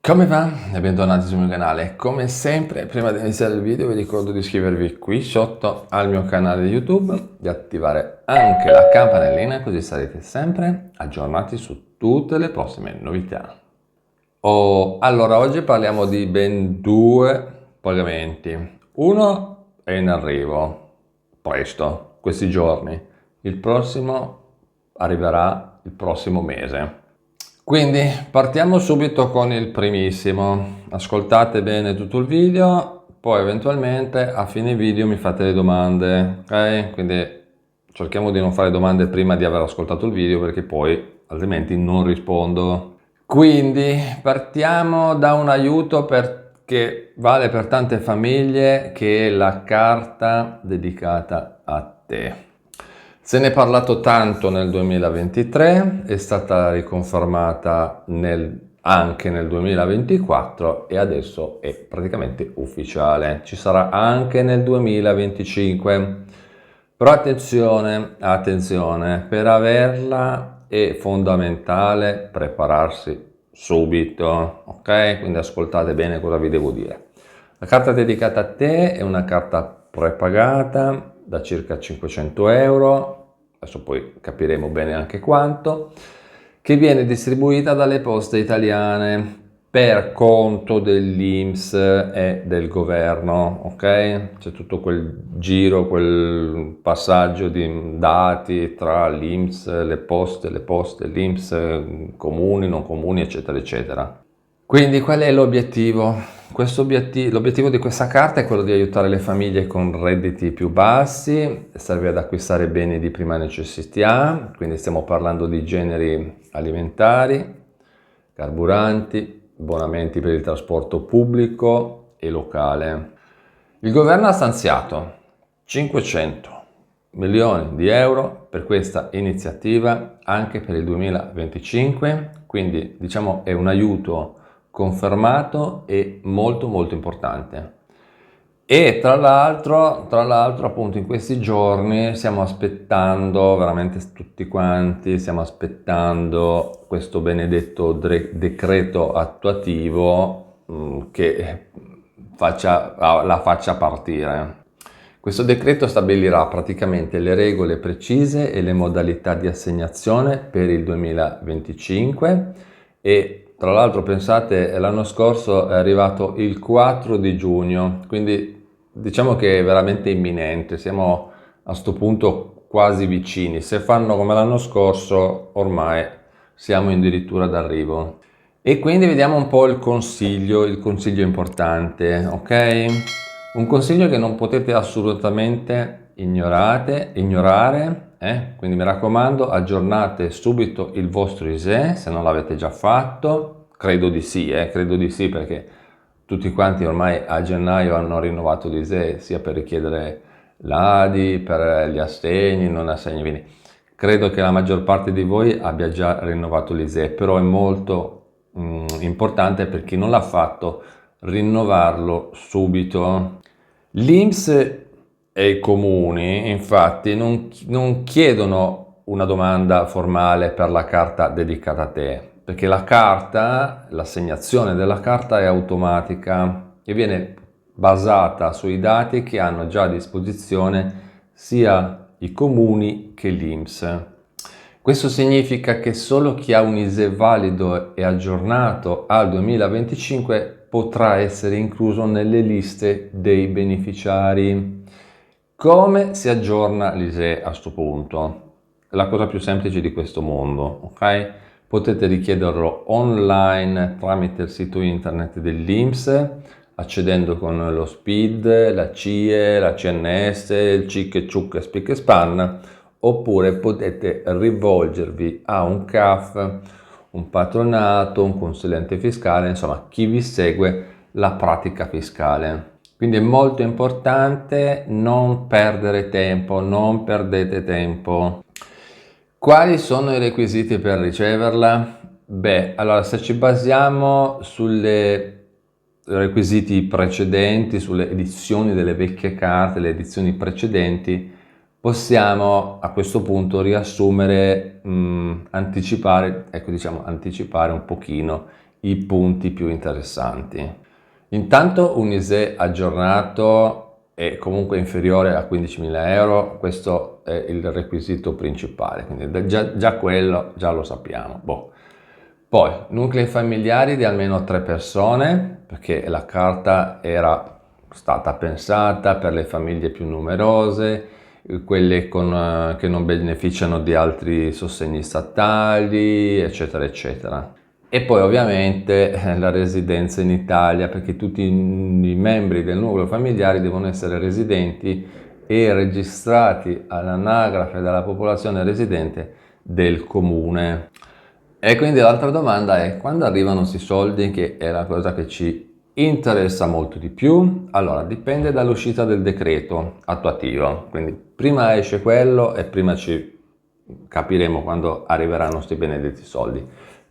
Come va? E bentornati sul mio canale. Come sempre, prima di iniziare il video vi ricordo di iscrivervi qui sotto al mio canale di YouTube, di attivare anche la campanellina così sarete sempre aggiornati su tutte le prossime novità. Allora, oggi parliamo di ben due pagamenti. Uno è in arrivo, presto, questi giorni. Il prossimo arriverà il prossimo mese. Quindi partiamo subito con il primissimo. Ascoltate bene tutto il video, poi eventualmente a fine video mi fate le domande, ok? Quindi cerchiamo di non fare domande prima di aver ascoltato il video perché poi altrimenti non rispondo. Quindi partiamo da un aiuto che vale per tante famiglie, che è la carta dedicata a te. Se ne è parlato tanto nel 2023, è stata riconfermata anche nel 2024 e adesso è praticamente ufficiale. Ci sarà anche nel 2025. Però attenzione, per averla è fondamentale prepararsi subito, ok? Quindi ascoltate bene cosa vi devo dire. La carta dedicata a te è una carta prepagata da circa 500 euro, adesso poi capiremo bene anche quanto, che viene distribuita dalle poste italiane per conto dell'INPS e del governo, ok? C'è tutto quel giro, quel passaggio di dati tra l'INPS, le poste, l'INPS, comuni, non comuni, eccetera, eccetera. Quindi qual è l'obiettivo? L'obiettivo di questa carta è quello di aiutare le famiglie con redditi più bassi, serve ad acquistare beni di prima necessità, quindi stiamo parlando di generi alimentari, carburanti, abbonamenti per il trasporto pubblico e locale. Il governo ha stanziato 500 milioni di euro per questa iniziativa anche per il 2025, quindi diciamo è un aiuto confermato e molto importante. E tra l'altro appunto in questi giorni stiamo aspettando, veramente tutti quanti, stiamo aspettando questo benedetto decreto attuativo che la faccia partire. Questo decreto stabilirà praticamente le regole precise e le modalità di assegnazione per il 2025 e tra l'altro pensate l'anno scorso è arrivato il 4 di giugno, quindi diciamo che è veramente imminente, siamo a sto punto quasi vicini. Se fanno come l'anno scorso ormai siamo addirittura d'arrivo. E quindi vediamo un po' il consiglio importante, ok? Un consiglio che non potete assolutamente ignorare, quindi mi raccomando, aggiornate subito il vostro ISEE se non l'avete già fatto, credo di sì perché tutti quanti ormai a gennaio hanno rinnovato l'ISEE sia per richiedere l'ADI, per gli assegni, non assegni, quindi credo che la maggior parte di voi abbia già rinnovato l'ISEE, però è molto importante per chi non l'ha fatto rinnovarlo subito. L'INPS e i comuni infatti non chiedono una domanda formale per la carta dedicata a te, perché l'assegnazione della carta è automatica e viene basata sui dati che hanno già a disposizione sia i comuni che l'INPS. Questo significa che solo chi ha un ISEE valido e aggiornato al 2025 potrà essere incluso nelle liste dei beneficiari. Come si aggiorna l'ISEE a questo punto? È la cosa più semplice di questo mondo, ok? Potete richiederlo online tramite il sito internet dell'INPS, accedendo con lo SPID, la CIE, la CNS, il CIC, CIUC, SPIC e SPAN, oppure potete rivolgervi a un CAF, un patronato, un consulente fiscale, insomma chi vi segue la pratica fiscale. Quindi è molto importante non perdere tempo, non perdete tempo. Quali sono i requisiti per riceverla? Beh, allora se ci basiamo sulle requisiti precedenti, sulle edizioni delle vecchie carte, le edizioni precedenti, possiamo a questo punto riassumere, anticipare un pochino i punti più interessanti. Intanto un ISEE aggiornato è comunque inferiore a 15.000 euro, questo è il requisito principale, quindi già quello già lo sappiamo. Boh. Poi nuclei familiari di almeno 3 persone, perché la carta era stata pensata per le famiglie più numerose, quelle che non beneficiano di altri sostegni statali, eccetera, eccetera. E poi ovviamente la residenza in Italia, perché tutti i membri del nucleo familiare devono essere residenti e registrati all'anagrafe della popolazione residente del comune. E quindi l'altra domanda è: quando arrivano questi soldi, che è la cosa che ci interessa molto di più? Allora, dipende dall'uscita del decreto attuativo, quindi prima esce quello e prima ci capiremo quando arriveranno questi benedetti soldi.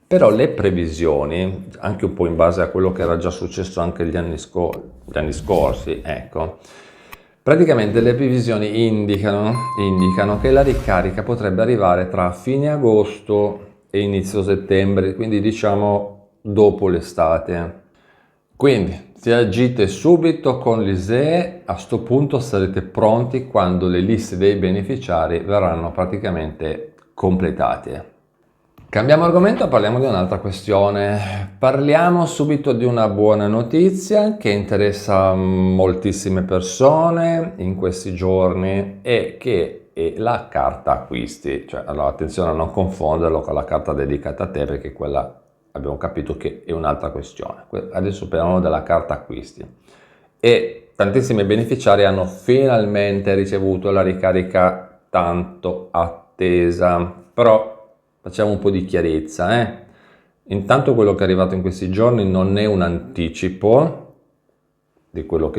Però le previsioni, anche un po' in base a quello che era già successo anche gli anni scorsi, ecco, praticamente le previsioni indicano che la ricarica potrebbe arrivare tra fine agosto e inizio settembre, quindi diciamo dopo l'estate. Quindi se agite subito con l'ISEE, a sto punto sarete pronti quando le liste dei beneficiari verranno praticamente completate. Cambiamo argomento, parliamo di un'altra questione. Parliamo subito di una buona notizia che interessa moltissime persone in questi giorni e che è la carta acquisti. Cioè, allora, attenzione a non confonderlo con la carta dedicata a te, perché quella abbiamo capito che è un'altra questione. Adesso parliamo della carta acquisti. E tantissimi beneficiari hanno finalmente ricevuto la ricarica tanto attesa, però facciamo un po' di chiarezza. Intanto quello che è arrivato in questi giorni non è un anticipo di quello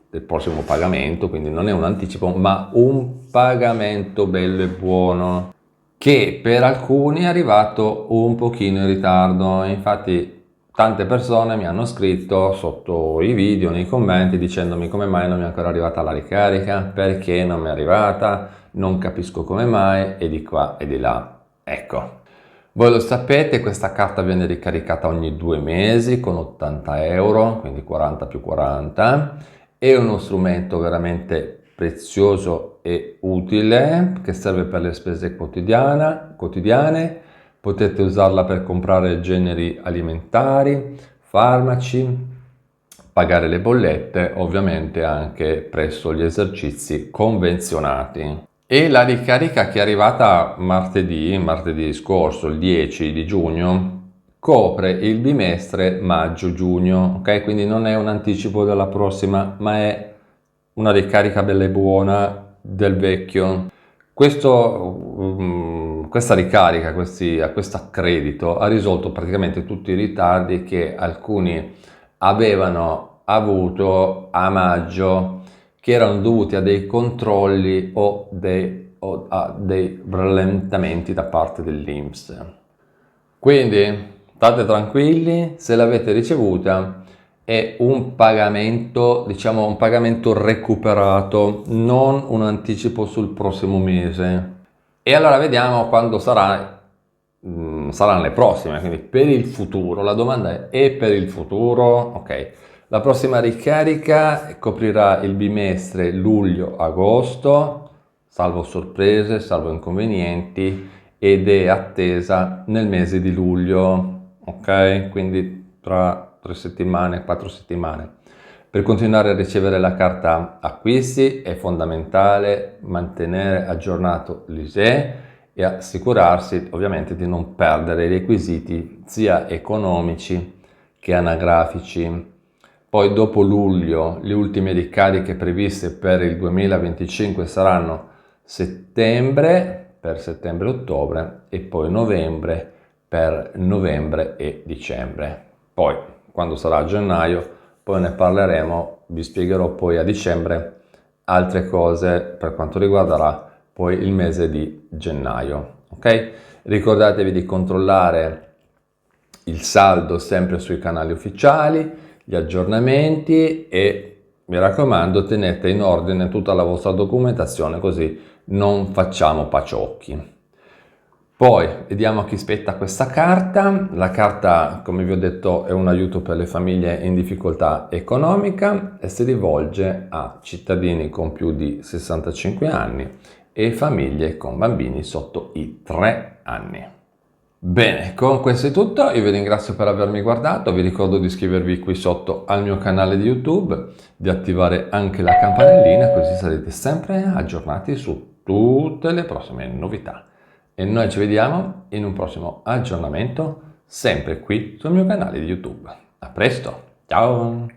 del prossimo pagamento, quindi non è un anticipo, ma un pagamento bello e buono, che per alcuni è arrivato un pochino in ritardo. Infatti tante persone mi hanno scritto sotto i video, nei commenti, dicendomi come mai non mi è ancora arrivata la ricarica, perché non mi è arrivata, non capisco come mai, e di qua e di là. Ecco, voi lo sapete, questa carta viene ricaricata ogni 2 mesi con 80 euro, quindi 40 più 40. È uno strumento veramente prezioso e utile che serve per le spese quotidiane. Potete usarla per comprare generi alimentari, farmaci, pagare le bollette, ovviamente anche presso gli esercizi convenzionati. E la ricarica che è arrivata martedì scorso, il 10 di giugno, copre il bimestre maggio-giugno, ok? Quindi non è un anticipo della prossima, ma è una ricarica bella e buona del vecchio. Questa ricarica, questo accredito ha risolto praticamente tutti i ritardi che alcuni avevano avuto a maggio, che erano dovuti a dei controlli o a dei rallentamenti da parte dell'INPS. Quindi state tranquilli, se l'avete ricevuta è un pagamento, diciamo un pagamento recuperato, non un anticipo sul prossimo mese. E allora vediamo quando saranno le prossime, quindi per il futuro. La domanda è per il futuro? Ok. La prossima ricarica coprirà il bimestre luglio-agosto, salvo sorprese, salvo inconvenienti, ed è attesa nel mese di luglio, ok? Quindi tra 3 settimane, 4 settimane. Per continuare a ricevere la carta acquisti è fondamentale mantenere aggiornato l'ISEE e assicurarsi ovviamente di non perdere i requisiti sia economici che anagrafici. Poi dopo luglio le ultime ricariche previste per il 2025 saranno settembre per settembre-ottobre e poi novembre per novembre e dicembre. Poi quando sarà gennaio poi ne parleremo, vi spiegherò poi a dicembre altre cose per quanto riguarderà poi il mese di gennaio. Ok? Ricordatevi di controllare il saldo sempre sui canali ufficiali, gli aggiornamenti, e mi raccomando tenete in ordine tutta la vostra documentazione, così non facciamo paciocchi. Poi vediamo a chi spetta questa carta. La carta, come vi ho detto, è un aiuto per le famiglie in difficoltà economica e si rivolge a cittadini con più di 65 anni e famiglie con bambini sotto i 3 anni. Bene, con questo è tutto, io vi ringrazio per avermi guardato, vi ricordo di iscrivervi qui sotto al mio canale di YouTube, di attivare anche la campanellina così sarete sempre aggiornati su tutte le prossime novità. E noi ci vediamo in un prossimo aggiornamento, sempre qui sul mio canale di YouTube. A presto, ciao!